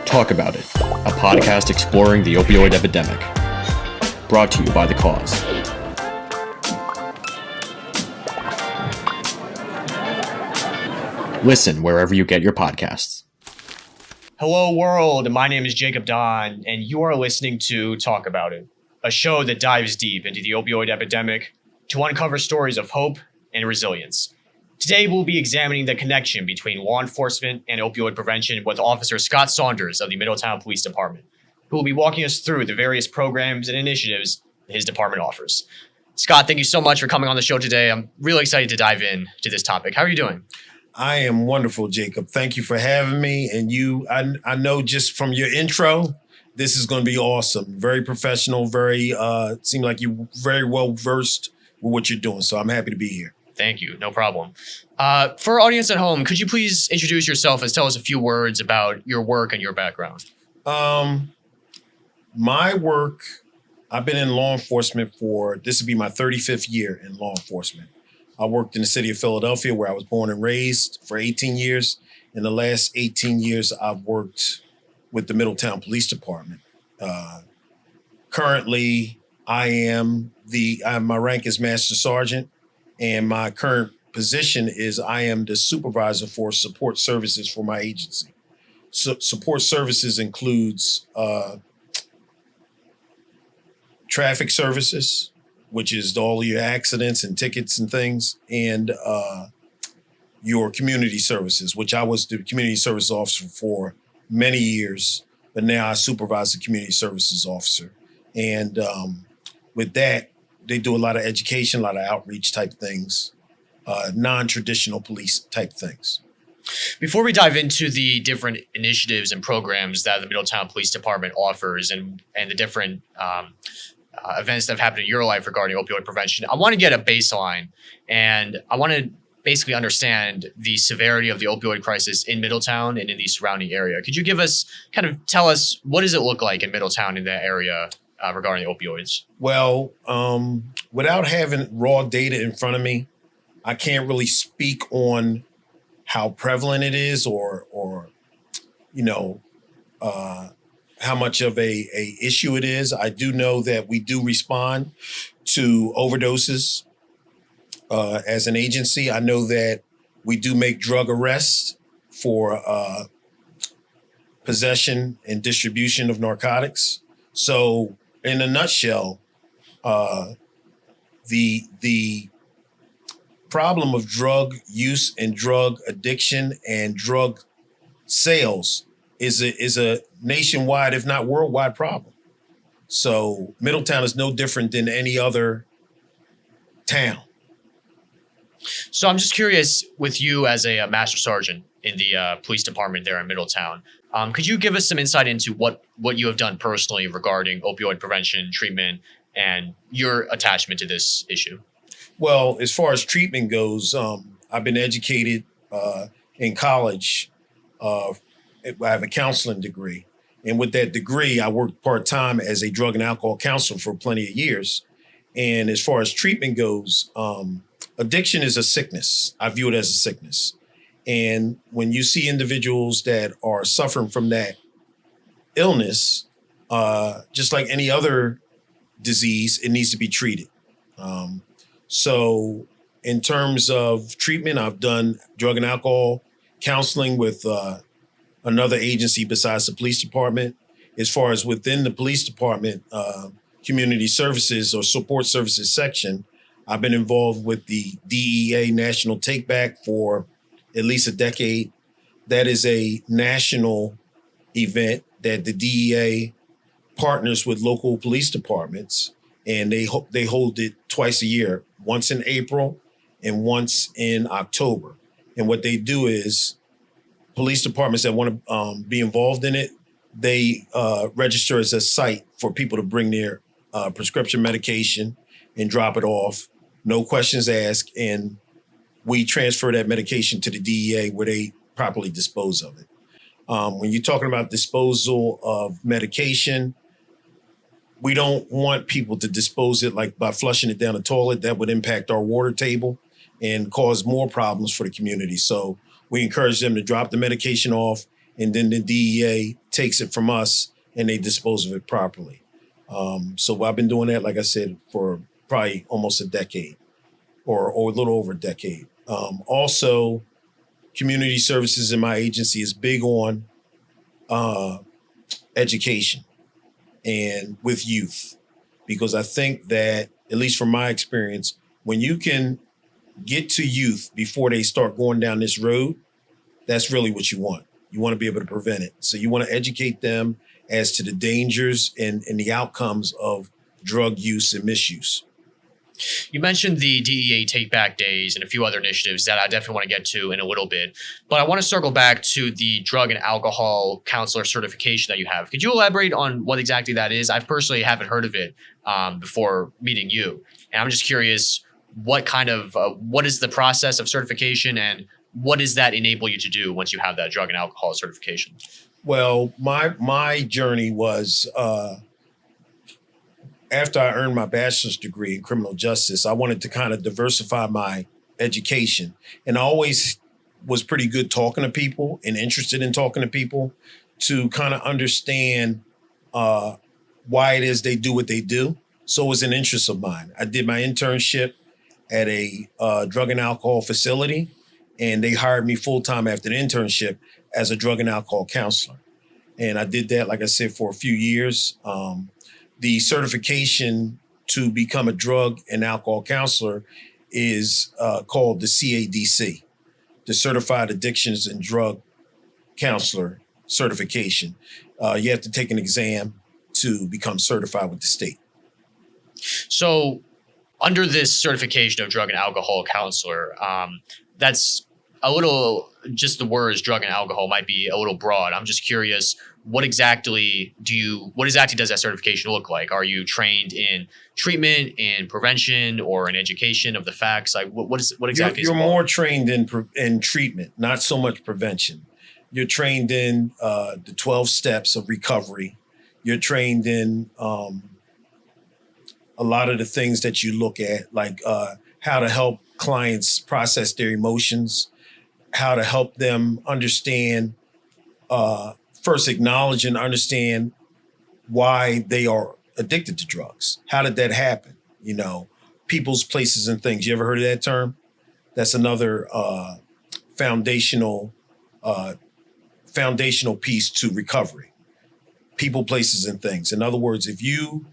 Talk About It, a podcast exploring the opioid epidemic. Brought to you by The Cause. Listen wherever you get your podcasts. Hello, world. My name is Jacob Don, and you are listening to Talk About It, a show that dives deep into the opioid epidemic to uncover stories of hope and resilience. Today, we'll be examining the connection between law enforcement and opioid prevention with Officer Scott Saunders of the Middletown Police Department, who will be walking us through the various programs and initiatives his department offers. Scott, thank you so much for coming on the show today. I'm really excited to dive in to this topic. How are you doing? I am wonderful, Jacob. Thank you for having me. And I know just from your intro, this is going to be awesome. Very professional, seem like you're very well versed with what you're doing. So I'm happy to be here. Thank you. No problem. For our audience at home, could you please introduce yourself and tell us a few words about your work and your background? My work, I've been in law enforcement this will be my 35th year in law enforcement. I worked in the city of Philadelphia, where I was born and raised, for 18 years. In the last 18 years, I've worked with the Middletown Police Department. Currently, my rank is Master Sergeant, and my current position is I am the supervisor for support services for my agency. So support services includes traffic services, which is all your accidents and tickets and things, and your community services, which I was the community service officer for many years, but now I supervise the community services officer. And with that, they do a lot of education, a lot of outreach type things, non-traditional police type things. Before we dive into the different initiatives and programs that the Middletown Police Department offers and the different events that have happened in your life regarding opioid prevention, I want to get a baseline, and I want to basically understand the severity of the opioid crisis in Middletown and in the surrounding area. Could you tell us, what does it look like in Middletown in that area regarding opioids? Well, without having raw data in front of me, I can't really speak on how prevalent it is or how much of a issue it is. I do know that we do respond to overdoses as an agency. I know that we do make drug arrests for possession and distribution of narcotics. So in a nutshell, the problem of drug use and drug addiction and drug sales is a nationwide, if not worldwide, problem. So Middletown is no different than any other town. So I'm just curious, with you as a master sergeant in the police department there in Middletown, could you give us some insight into what you have done personally regarding opioid prevention, treatment, and your attachment to this issue? Well, as far as treatment goes, I've been educated in college. I have a counseling degree. And with that degree, I worked part-time as a drug and alcohol counselor for plenty of years. And as far as treatment goes, addiction is a sickness. I view it as a sickness. And when you see individuals that are suffering from that illness, just like any other disease, it needs to be treated. So in terms of treatment, I've done drug and alcohol counseling with another agency besides the police department. As far as within the police department, community services or support services section, I've been involved with the DEA National Take Back for at least a decade. That is a national event that the DEA partners with local police departments, and they hold it twice a year, once in April and once in October. And what they do is police departments that want to be involved in it, they register as a site for people to bring their prescription medication and drop it off, no questions asked, and we transfer that medication to the DEA where they properly dispose of it. When you're talking about disposal of medication, we don't want people to dispose it like by flushing it down the toilet. That would impact our water table and cause more problems for the community. So We encourage them to drop the medication off, and then the DEA takes it from us and they dispose of it properly. So I've been doing that, like I said, for probably almost a decade or a little over a decade. Also, community services in my agency is big on education and with youth, because I think that, at least from my experience, when you can get to youth before they start going down this road, that's really what you want. You want to be able to prevent it. So you want to educate them as to the dangers and the outcomes of drug use and misuse. You mentioned the DEA Take Back Days and a few other initiatives that I definitely want to get to in a little bit. But I want to circle back to the drug and alcohol counselor certification that you have. Could you elaborate on what exactly that is? I personally haven't heard of it before meeting you. And I'm just curious, what is the process of certification, and what does that enable you to do once you have that drug and alcohol certification? Well, my journey was, after I earned my bachelor's degree in criminal justice, I wanted to kind of diversify my education. And I always was pretty good talking to people and interested in talking to people to kind of understand why it is they do what they do. So it was an interest of mine. I did my internship at a drug and alcohol facility, and they hired me full-time after the internship as a drug and alcohol counselor. And I did that, like I said, for a few years. The certification to become a drug and alcohol counselor is called the CADC, the Certified Addictions and Drug Counselor Certification. You have to take an exam to become certified with the state. So under this certification of drug and alcohol counselor, that's a little, just the words drug and alcohol might be a little broad. I'm just curious, what exactly does that certification look like? Are you trained in treatment, in prevention, or in education of the facts? Like what exactly you're more trained in treatment, not so much prevention. You're trained in the 12 steps of recovery. You're trained in a lot of the things that you look at, like how to help clients process their emotions, how to help them understand, first acknowledge and understand why they are addicted to drugs. How did that happen? You know, people's, places, and things. You ever heard of that term? That's another foundational piece to recovery. People, places, and things. In other words, if you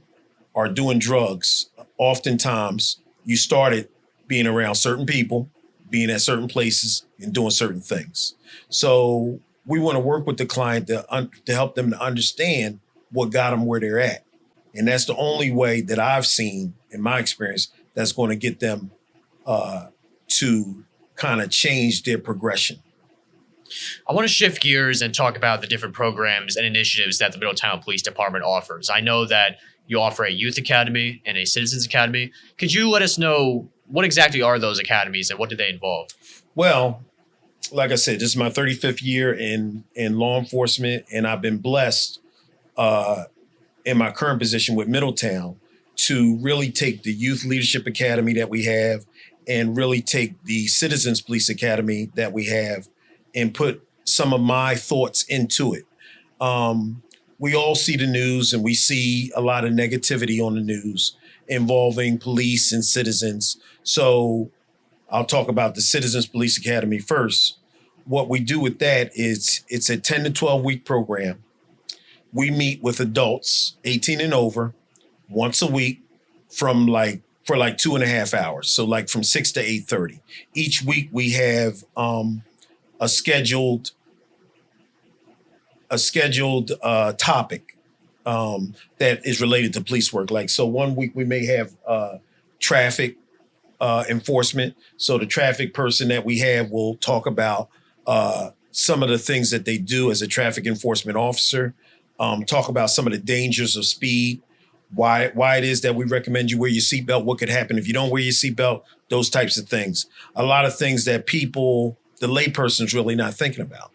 are doing drugs, oftentimes you started being around certain people, being at certain places, and doing certain things. So we want to work with the client to help them to understand what got them where they're at. And that's the only way that I've seen, in my experience, that's going to get them to kind of change their progression. I want to shift gears and talk about the different programs and initiatives that the Middletown Police Department offers. I know that you offer a youth academy and a citizens academy. Could you let us know what exactly are those academies and what do they involve? Well, like I said, this is my 35th year in law enforcement, and I've been blessed in my current position with Middletown to really take the Youth Leadership Academy that we have and really take the Citizens Police Academy that we have and put some of my thoughts into it. We all see the news, and we see a lot of negativity on the news involving police and citizens. So I'll talk about the Citizens Police Academy first. What we do with that is it's a 10 to 12 week program. We meet with adults 18 and over once a week for 2.5 hours. So like from 6 to 8:30. Each week we have a scheduled topic that is related to police work. Like, so one week we may have traffic enforcement. So the traffic person that we have will talk about some of the things that they do as a traffic enforcement officer, talk about some of the dangers of speed, why it is that we recommend you wear your seatbelt, what could happen if you don't wear your seatbelt, those types of things. A lot of things that people, the layperson's really not thinking about.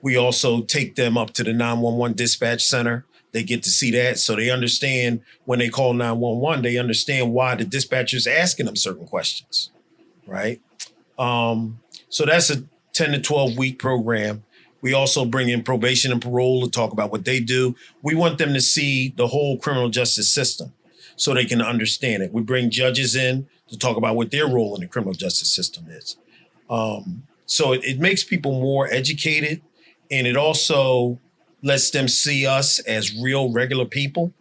We also take them up to the 911 dispatch center. They get to see that, so they understand when they call 911, they understand why the dispatcher's asking them certain questions, right? So that's a 10 to 12 week program. We also bring in probation and parole to talk about what they do. We want them to see the whole criminal justice system so they can understand it. We bring judges in to talk about what their role in the criminal justice system is. So it makes people more educated, and it also lets them see us as real, regular people,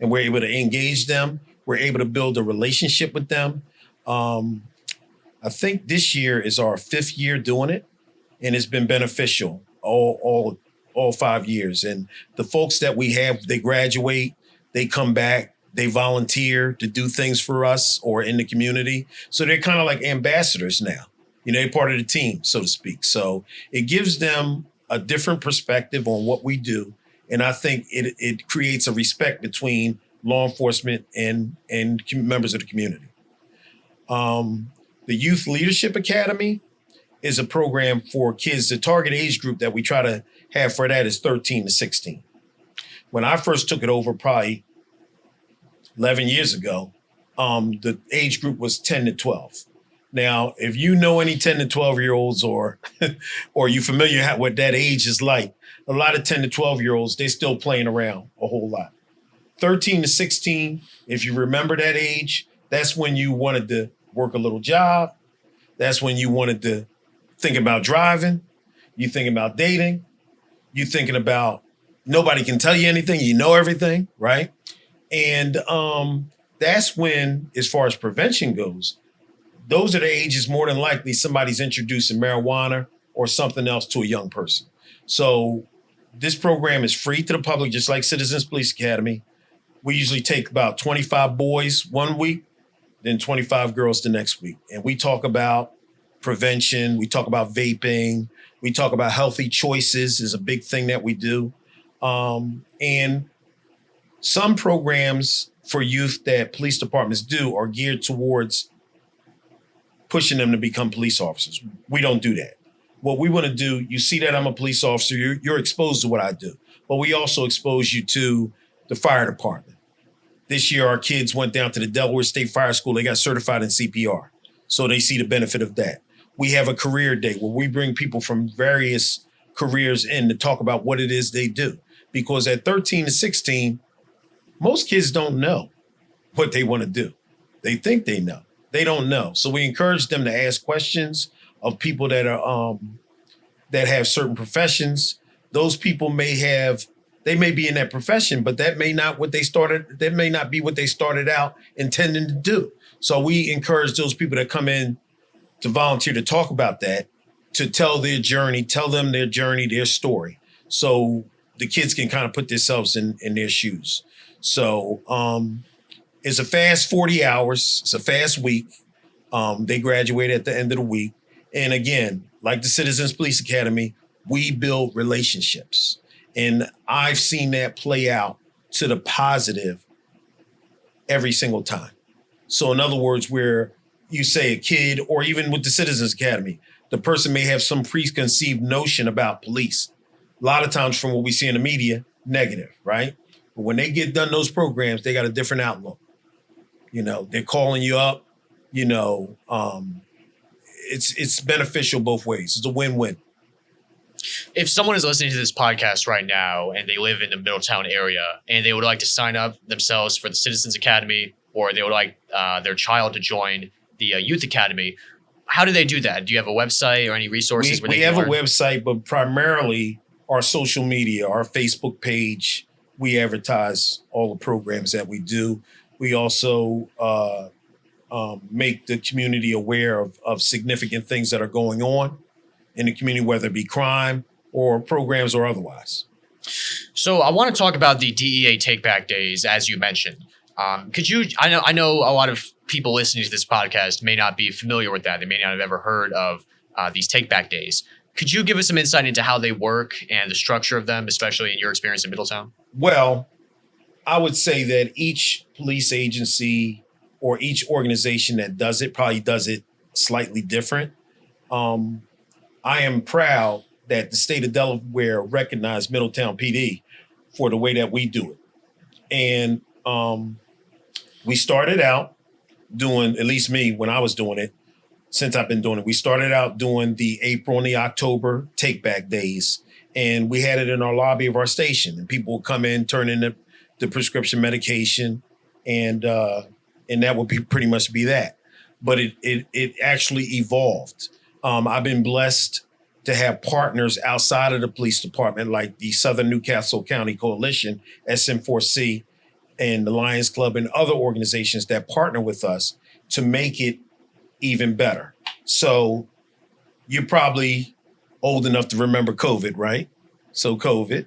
and we're able to engage them. We're able to build a relationship with them. I think this year is our 5th year doing it, and it's been beneficial all 5 years. And the folks that we have, they graduate, they come back, they volunteer to do things for us or in the community. So they're kind of like ambassadors now. They're part of the team, so to speak. So it gives them a different perspective on what we do. And I think it creates a respect between law enforcement and members of the community. The Youth Leadership Academy is a program for kids. The target age group that we try to have for that is 13 to 16. When I first took it over, probably 11 years ago, the age group was 10 to 12. Now, if you know any 10 to 12-year-olds or you're familiar with what that age is like, a lot of 10 to 12-year-olds, they're still playing around a whole lot. 13 to 16, if you remember that age, that's when you wanted to work a little job. That's when you wanted to think about driving. You thinking about dating. You thinking about nobody can tell you anything. You know everything, right? And that's when, as far as prevention goes, those are the ages more than likely somebody's introducing marijuana or something else to a young person. So this program is free to the public, just like Citizens Police Academy. We usually take about 25 boys one week, then 25 girls the next week. And we talk about prevention. We talk about vaping. We talk about healthy choices is a big thing that we do. And some programs for youth that police departments do are geared towards pushing them to become police officers. We don't do that. What we want to do, you see that I'm a police officer, you're exposed to what I do, but we also expose you to the fire department. This year, our kids went down to the Delaware State Fire School. They got certified in CPR. So they see the benefit of that. We have a career day where we bring people from various careers in to talk about what it is they do. Because at 13 to 16, most kids don't know what they want to do. They think they know. They don't know. So we encourage them to ask questions of people that are that have certain professions. Those people they may be in that profession, but that may not be what they started out intending to do. So we encourage those people that come in to volunteer to talk about that, to tell their journey, their story. So the kids can kind of put themselves in their shoes. So it's a fast 40 hours. It's a fast week. They graduate at the end of the week. And again, like the Citizens Police Academy, we build relationships. And I've seen that play out to the positive every single time. So in other words, where you say a kid, or even with the Citizens Academy, the person may have some preconceived notion about police. A lot of times from what we see in the media, negative, right? But when they get done those programs, they got a different outlook. They're calling you up, it's beneficial both ways. It's a win-win. If someone is listening to this podcast right now and they live in the Middletown area and they would like to sign up themselves for the Citizens Academy, or they would like their child to join the Youth Academy, how do they do that? Do you have a website or any resources? We have a website, but primarily our social media, our Facebook page. We advertise all the programs that we do. We also make the community aware of significant things that are going on in the community, whether it be crime or programs or otherwise. So I want to talk about the DEA Take Back Days, as you mentioned. I know a lot of people listening to this podcast may not be familiar with that. They may not have ever heard of these Take Back Days. Could you give us some insight into how they work and the structure of them, especially in your experience in Middletown? Well, I would say that each police agency or each organization that does it probably does it slightly different. I am proud that the state of Delaware recognized Middletown PD for the way that we do it. And we started out doing, at least me, when I was doing it, since I've been doing it. We started out doing the April and the October take back days, and we had it in our lobby of our station, and people would come in, turn in the prescription medication, and that would be pretty much be that. But it actually evolved. I've been blessed to have partners outside of the police department, like the Southern Newcastle County Coalition, SM4C, and the Lions Club, and other organizations that partner with us to make it even better. So you're probably old enough to remember COVID, right? So COVID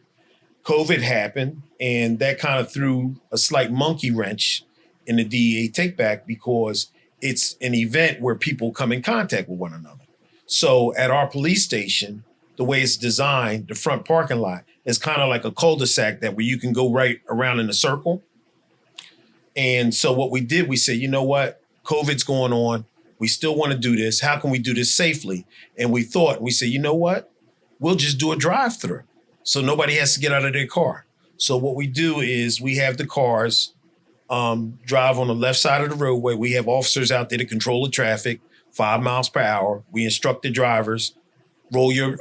happened, and that kind of threw a slight monkey wrench in the DEA take back, because it's an event where people come in contact with one another. So at our police station, the way it's designed, the front parking lot is kind of like a cul-de-sac that where you can go right around in a circle. And so what we did, we said, you know what? COVID's going on. We still want to do this. How can we do this safely? And we said, you know what? We'll just do a drive-through, so nobody has to get out of their car. So what we do is we have the cars drive on the left side of the roadway. We have officers out there to control the traffic, 5 miles per hour. We instruct the drivers, roll your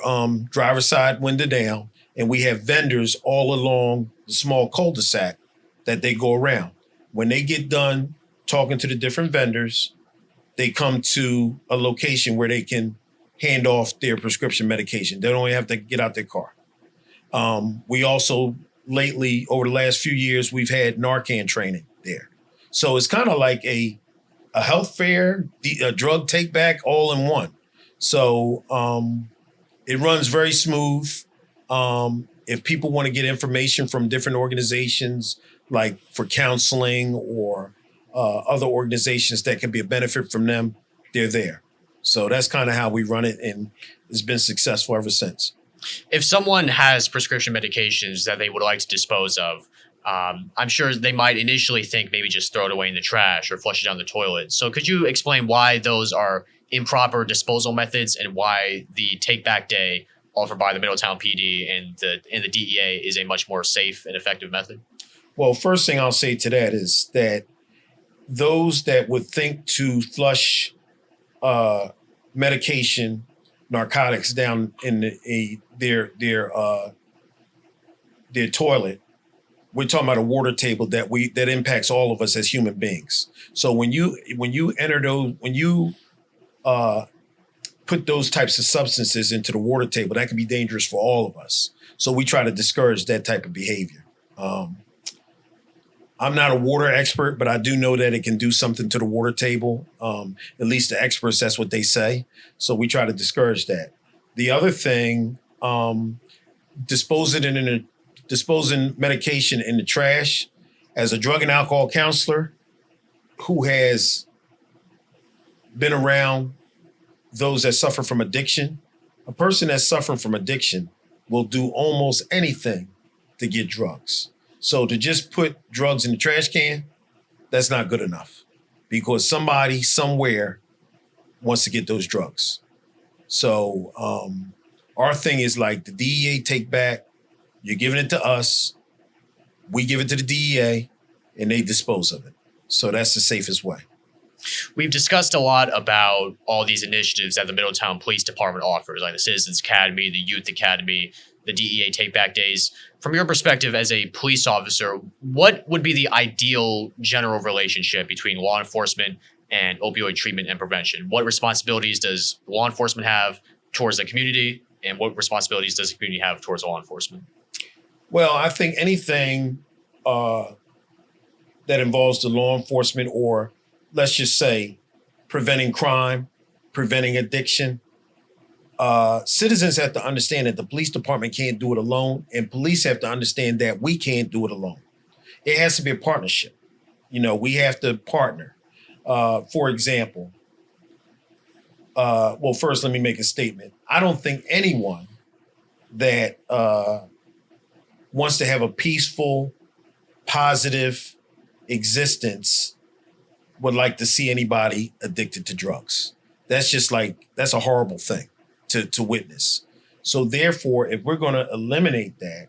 driver's side window down, and we have vendors all along the small cul-de-sac that they go around. When they get done talking to the different vendors, they come to a location where they can hand off their prescription medication. They don't even have to get out their car. We also lately, over the last few years, we've had Narcan training there. So it's kind of like a health fair, a drug take back all in one. So it runs very smooth. If people want to get information from different organizations, like for counseling or other organizations that can be a benefit from them, they're there. So that's kind of how we run it, and it's been successful ever since. If someone has prescription medications that they would like to dispose of, I'm sure they might initially think maybe just throw it away in the trash or flush it down the toilet. So could you explain why those are improper disposal methods, and why the take back day offered by the Middletown PD and the DEA is a much more safe and effective method? Well, first thing I'll say to that is that those that would think to flush medication, narcotics down in their toilet, we're talking about a water table that impacts all of us as human beings. So when you put those types of substances into the water table, that can be dangerous for all of us. So we try to discourage that type of behavior. I'm not a water expert, but I do know that it can do something to the water table. At least the experts, that's what they say. So we try to discourage that. The other thing, disposing medication in the trash. As a drug and alcohol counselor who has been around those that suffer from addiction, a person that's suffering from addiction will do almost anything to get drugs. So to just put drugs in the trash can, that's not good enough, because somebody somewhere wants to get those drugs. So our thing is like the DEA take back, you're giving it to us, we give it to the DEA, and they dispose of it. So that's the safest way. We've discussed a lot about all these initiatives that the Middletown Police Department offers, like the Citizens Academy, the Youth Academy, the DEA take-back days. From your perspective as a police officer, what would be the ideal general relationship between law enforcement and opioid treatment and prevention? What responsibilities does law enforcement have towards the community, and what responsibilities does the community have towards law enforcement? Well, I think anything that involves the law enforcement, or let's just say preventing crime, preventing addiction, citizens have to understand that the police department can't do it alone, and police have to understand that we can't do it alone. It has to be a partnership. We have to partner. For example, well, first, let me make a statement. I don't think anyone that wants to have a peaceful, positive existence would like to see anybody addicted to drugs. That's a horrible thing to witness. So therefore, if we're going to eliminate that,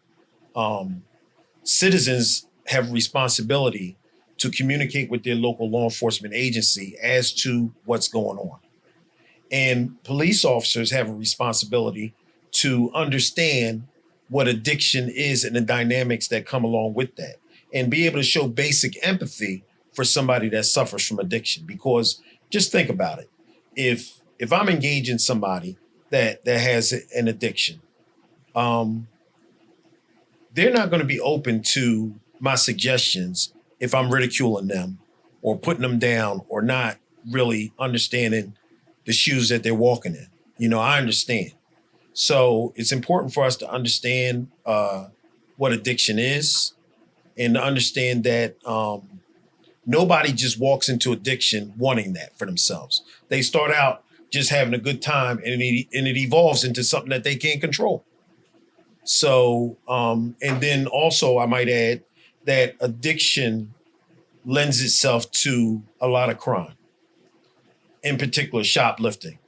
citizens have responsibility to communicate with their local law enforcement agency as to what's going on. And police officers have a responsibility to understand what addiction is and the dynamics that come along with that, and be able to show basic empathy for somebody that suffers from addiction. Because just think about it. If I'm engaging somebody that has an addiction, they're not going to be open to my suggestions if I'm ridiculing them or putting them down or not really understanding the shoes that they're walking in. I understand. So it's important for us to understand what addiction is, and to understand that nobody just walks into addiction wanting that for themselves. They start out just having a good time, and it evolves into something that they can't control. So, and then also I might add that addiction lends itself to a lot of crime, in particular shoplifting,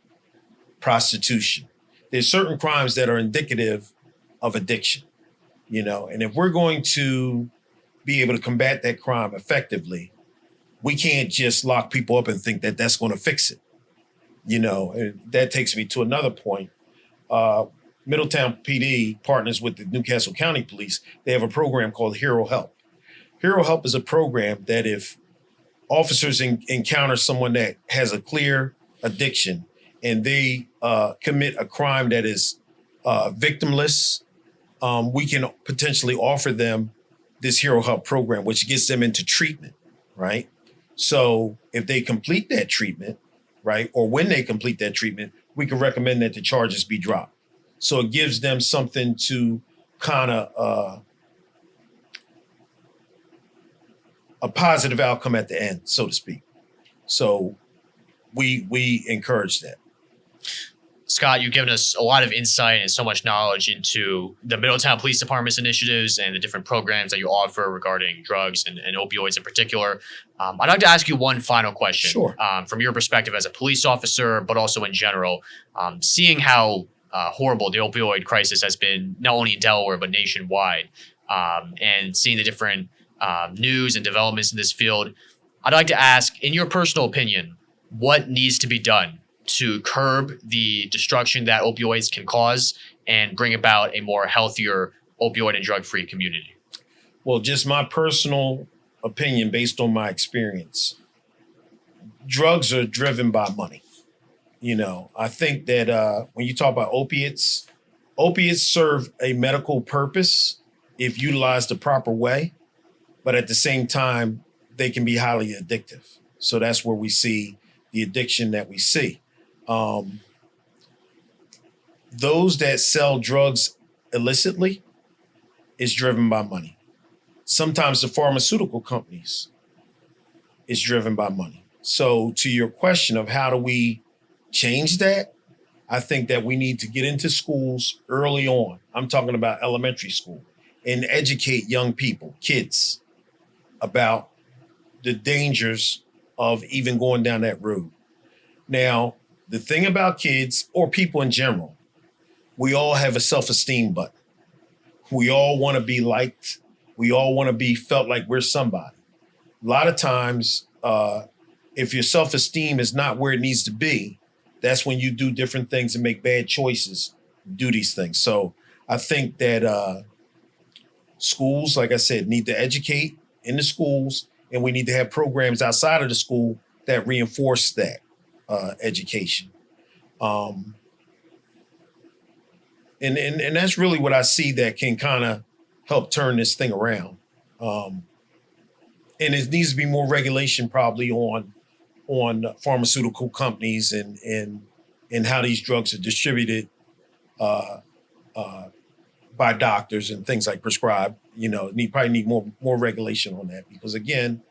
prostitution. There's certain crimes that are indicative of addiction, and if we're going to be able to combat that crime effectively, we can't just lock people up and think that that's going to fix it. And that takes me to another point. Middletown PD partners with the Newcastle County Police. They have a program called Hero Help. Hero Help is a program that if officers encounter someone that has a clear addiction and they commit a crime that is victimless, we can potentially offer them this Hero Help program, which gets them into treatment, right? So if they complete that treatment, right, or when they complete that treatment, we can recommend that the charges be dropped. So it gives them something to kind of a positive outcome at the end, so to speak. So we encourage that. Scott, you've given us a lot of insight and so much knowledge into the Middletown Police Department's initiatives and the different programs that you offer regarding drugs and opioids in particular. I'd like to ask you one final question. Sure. From your perspective as a police officer, but also in general, seeing how horrible the opioid crisis has been, not only in Delaware, but nationwide, and seeing the different news and developments in this field, I'd like to ask, in your personal opinion, what needs to be done to curb the destruction that opioids can cause and bring about a more healthier opioid and drug-free community? Well, just my personal opinion based on my experience, drugs are driven by money. I think that when you talk about opiates serve a medical purpose if utilized the proper way, but at the same time, they can be highly addictive. So that's where we see the addiction that we see. Those that sell drugs illicitly is driven by money. Sometimes the pharmaceutical companies is driven by money. So to your question of how do we change that, I think that we need to get into schools early on. I'm talking about elementary school, and educate young people, kids, about the dangers of even going down that road. Now, the thing about kids or people in general, we all have a self-esteem button. We all want to be liked. We all want to be felt like we're somebody. A lot of times, if your self-esteem is not where it needs to be, that's when you do different things and make bad choices, do these things. So I think that schools, like I said, need to educate in the schools, and we need to have programs outside of the school that reinforce that education. And that's really what I see that can kind of help turn this thing around. And it needs to be more regulation probably on pharmaceutical companies and how these drugs are distributed by doctors and things like prescribed. Probably need more regulation on that, because again,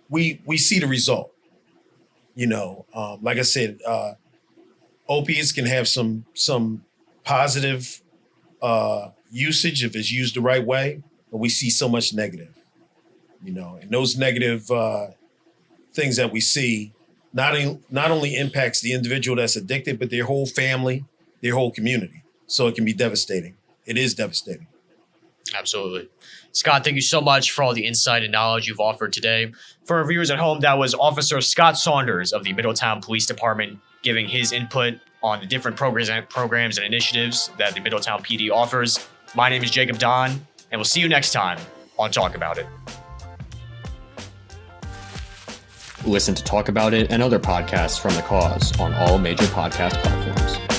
we see the result. Like I said, opiates can have some positive usage if it's used the right way, but we see so much negative. And those negative things that we see not only impacts the individual that's addicted, but their whole family, their whole community. So it can be devastating. It is devastating. Absolutely. Scott, thank you so much for all the insight and knowledge you've offered today. For our viewers at home, that was Officer Scott Saunders of the Middletown Police Department giving his input on the different programs and initiatives that the Middletown PD offers. My name is Jacob Don, and we'll see you next time on Talk About It. Listen to Talk About It and other podcasts from the cause on all major podcast platforms.